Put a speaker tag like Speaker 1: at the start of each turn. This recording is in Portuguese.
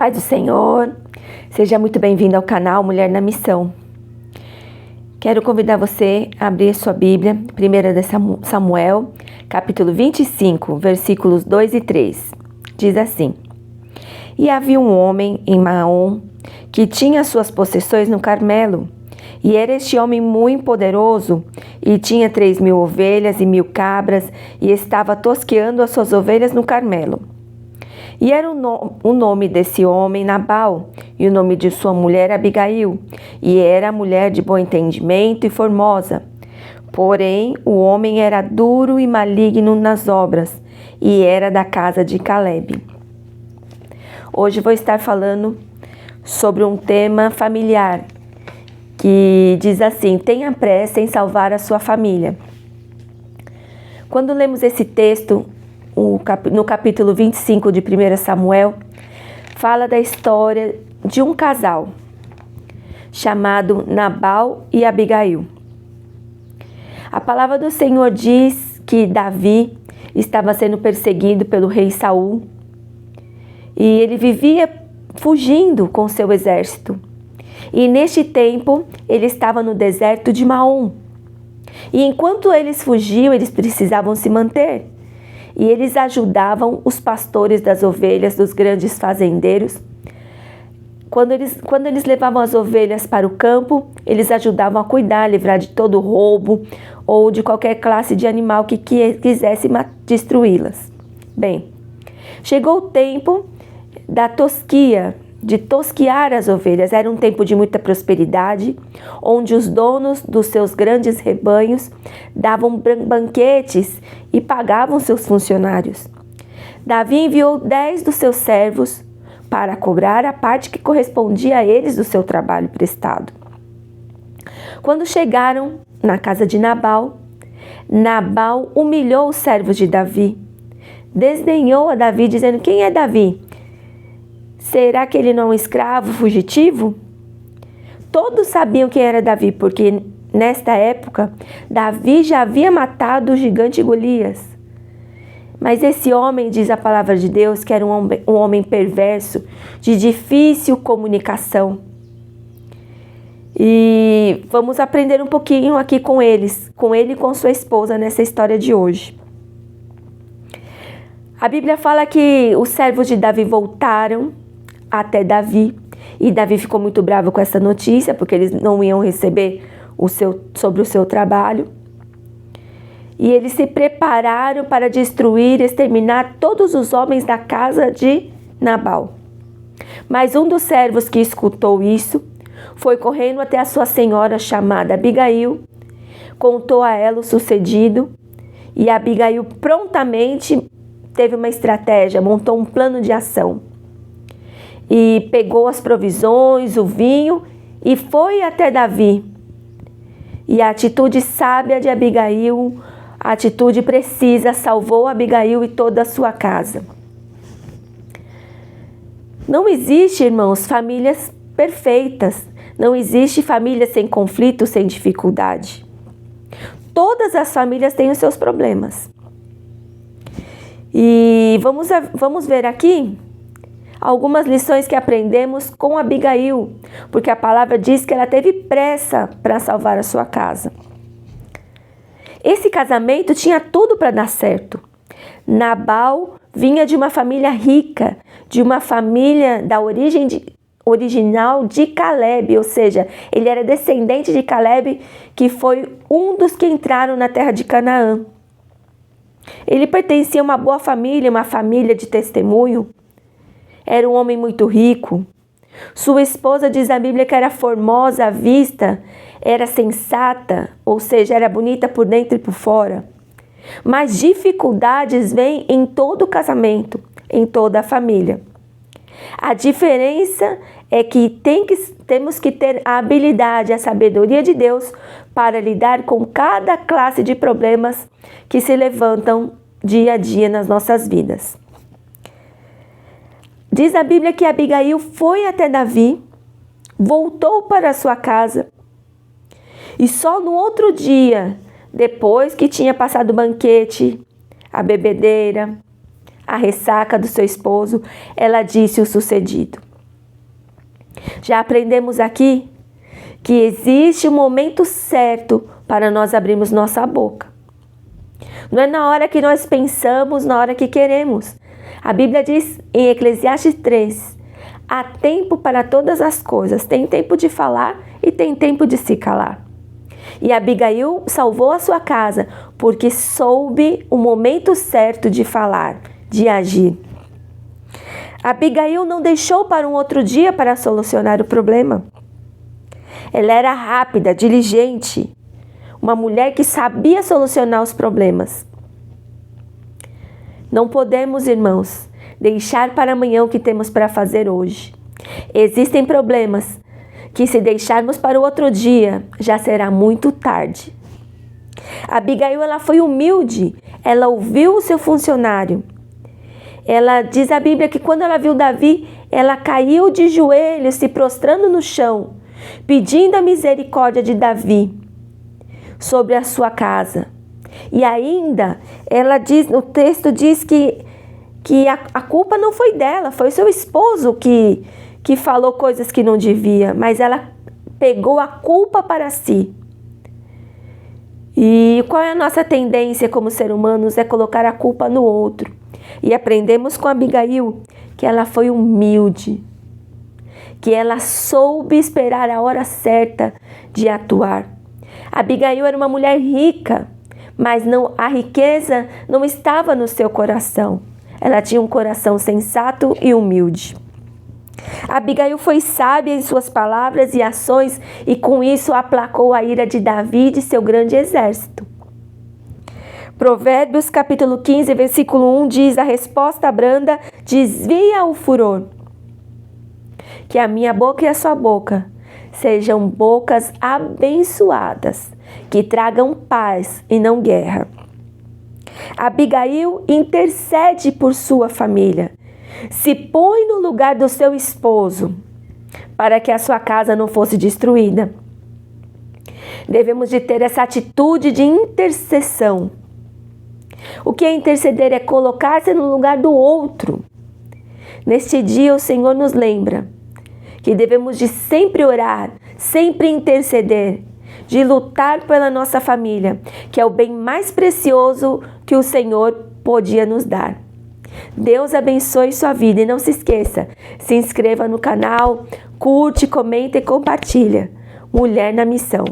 Speaker 1: paz do Senhor, seja muito bem-vindo ao canal Mulher na Missão. Quero convidar você a abrir sua Bíblia, 1 de Samuel, capítulo 25, versículos 2 e 3. Diz assim: E havia um homem em Maom que tinha suas possessões no Carmelo, e era este homem muito poderoso, e tinha 3.000 ovelhas e 1.000 cabras, e estava tosqueando as suas ovelhas no Carmelo. E era o nome desse homem Nabal, e o nome de sua mulher Abigail, e era mulher de bom entendimento e formosa. Porém, o homem era duro e maligno nas obras, e era da casa de Calebe. Hoje vou estar falando sobre um tema familiar, que diz assim: tenha pressa em salvar a sua família. Quando lemos esse texto, no capítulo 25 de 1 Samuel, fala da história de um casal chamado Nabal e Abigail. A palavra do Senhor diz que Davi estava sendo perseguido pelo rei Saul e ele vivia fugindo com seu exército. E neste tempo ele estava no deserto de Maom. E enquanto eles fugiam, eles precisavam se manter. E eles ajudavam os pastores das ovelhas dos grandes fazendeiros. Quando eles levavam as ovelhas para o campo, eles ajudavam a cuidar, livrar de todo roubo ou de qualquer classe de animal que quisesse destruí-las. Bem, chegou o tempo da tosquia, de tosquear as ovelhas. Era um tempo de muita prosperidade, onde os donos dos seus grandes rebanhos davam banquetes e pagavam seus funcionários. Davi enviou 10 dos seus servos para cobrar a parte que correspondia a eles do seu trabalho prestado. Quando chegaram na casa de Nabal, Nabal humilhou os servos de Davi, desdenhou a Davi, dizendo: quem é Davi? Será que ele não é um escravo fugitivo? Todos sabiam quem era Davi, porque nesta época Davi já havia matado o gigante Golias. Mas esse homem, diz a palavra de Deus, que era um homem perverso, de difícil comunicação. E vamos aprender um pouquinho aqui com ele e com sua esposa nessa história de hoje. A Bíblia fala que os servos de Davi voltaram até Davi, e Davi ficou muito bravo com essa notícia, porque eles não iam receber sobre o seu trabalho. E eles se prepararam para destruir e exterminar todos os homens da casa de Nabal. Mas um dos servos que escutou isso foi correndo até a sua senhora chamada Abigail, contou a ela o sucedido, e Abigail prontamente teve uma estratégia, montou um plano de ação. E pegou as provisões, o vinho, e foi até Davi. E a atitude sábia de Abigail, a atitude precisa, salvou Abigail e toda a sua casa. Não existe, irmãos, famílias perfeitas. Não existe família sem conflito, sem dificuldade. Todas as famílias têm os seus problemas. E vamos ver aqui algumas lições que aprendemos com Abigail, porque a palavra diz que ela teve pressa para salvar a sua casa. Esse casamento tinha tudo para dar certo. Nabal vinha de uma família rica, de uma família da origem original de Calebe, ou seja, ele era descendente de Calebe, que foi um dos que entraram na terra de Canaã. Ele pertencia a uma boa família, uma família de testemunho. Era um homem muito rico. Sua esposa, diz a Bíblia, que era formosa à vista, era sensata, ou seja, era bonita por dentro e por fora. Mas dificuldades vêm em todo o casamento, em toda a família. A diferença é que temos que ter a habilidade, a sabedoria de Deus para lidar com cada classe de problemas que se levantam dia a dia nas nossas vidas. Diz a Bíblia que Abigail foi até Davi, voltou para sua casa, e só no outro dia, depois que tinha passado o banquete, a bebedeira, a ressaca do seu esposo, ela disse o sucedido. Já aprendemos aqui que existe um momento certo para nós abrirmos nossa boca. Não é na hora que nós pensamos, na hora que queremos. A Bíblia diz em Eclesiastes 3, há tempo para todas as coisas. Tem tempo de falar e tem tempo de se calar. E Abigail salvou a sua casa porque soube o momento certo de falar, de agir. Abigail não deixou para um outro dia para solucionar o problema. Ela era rápida, diligente, uma mulher que sabia solucionar os problemas. Não podemos, irmãos, deixar para amanhã o que temos para fazer hoje. Existem problemas que, se deixarmos para o outro dia, já será muito tarde. Abigail, ela foi humilde, ela ouviu o seu funcionário. Ela diz a Bíblia que quando ela viu Davi, ela caiu de joelhos, se prostrando no chão, pedindo a misericórdia de Davi sobre a sua casa. E ainda, ela diz, o texto diz que a culpa não foi dela, foi o seu esposo que falou coisas que não devia, mas ela pegou a culpa para si. E qual é a nossa tendência como seres humanos? É colocar a culpa no outro. E aprendemos com Abigail que ela foi humilde, que ela soube esperar a hora certa de atuar. Abigail era uma mulher rica, mas a riqueza não estava no seu coração. Ela tinha um coração sensato e humilde. Abigail foi sábia em suas palavras e ações e com isso aplacou a ira de Davi e de seu grande exército. Provérbios capítulo 15, versículo 1 diz: a resposta branda desvia o furor. Que a minha boca e a sua boca sejam bocas abençoadas, que tragam paz e não guerra. Abigail intercede por sua família, se põe no lugar do seu esposo, para que a sua casa não fosse destruída. Devemos de ter essa atitude de intercessão. O que é interceder? É colocar-se no lugar do outro. Neste dia o Senhor nos lembra que devemos de sempre orar, sempre interceder, de lutar pela nossa família, que é o bem mais precioso que o Senhor podia nos dar. Deus abençoe sua vida e não se esqueça, se inscreva no canal, curte, comenta e compartilha. Mulher na Missão.